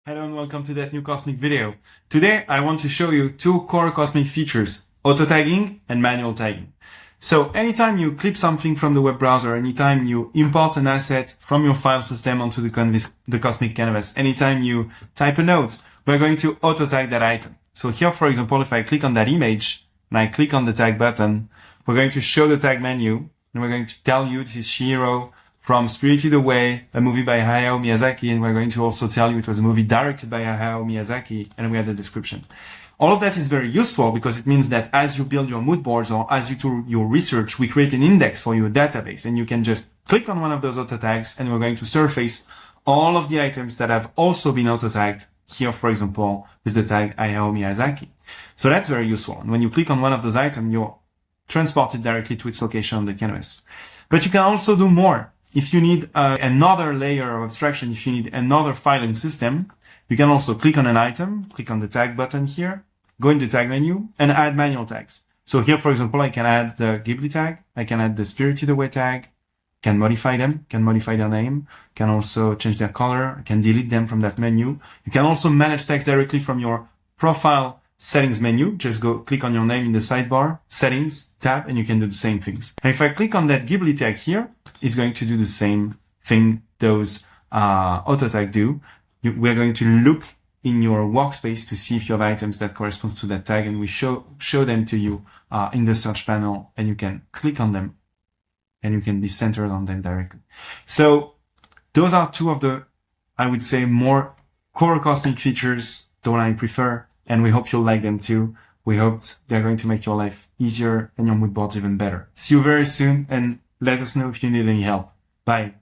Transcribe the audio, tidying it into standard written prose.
Hello and welcome to that new Kosmik video. Today I want to show you two core Kosmik features, auto tagging and manual tagging. So anytime you clip something from the web browser, anytime you import an asset from your file system onto the Kosmik canvas, anytime you type a note, we're going to auto tag that item. So here, for example, if I click on that image and I click on the tag button, we're going to show the tag menu and we're going to tell you this is Shihiro from Spirited Away, a movie by Hayao Miyazaki, and we're going to also tell you it was a movie directed by Hayao Miyazaki, and we have the description. All of that is very useful because it means that as you build your mood boards or as you do your research, we create an index for your database, and you can just click on one of those auto tags, and we're going to surface all of the items that have also been auto tagged here, for example, with the tag Hayao Miyazaki. So that's very useful. And when you click on one of those items, you're transported directly to its location on the canvas. But you can also do more. If you need another layer of abstraction, if you need another filing system, you can also click on an item, click on the tag button here, go in the tag menu and add manual tags. So here, for example, I can add the Ghibli tag, I can add the Spirited Away tag, can modify them, can modify their name, can also change their color, I can delete them from that menu. You can also manage tags directly from your profile settings menu. Just go click on your name in the sidebar, settings, tab, and you can do the same things. And if I click on that Ghibli tag here, it's going to do the same thing those auto tag do. We're going to look in your workspace to see if you have items that corresponds to that tag, and we show them to you in the search panel, and you can click on them and you can be centered on them directly. So those are two of the, I would say, more core Kosmik features, the one I prefer, and we hope you'll like them too. We hope they're going to make your life easier and your mood boards even better. See you very soon, and let us know if you need any help. Bye.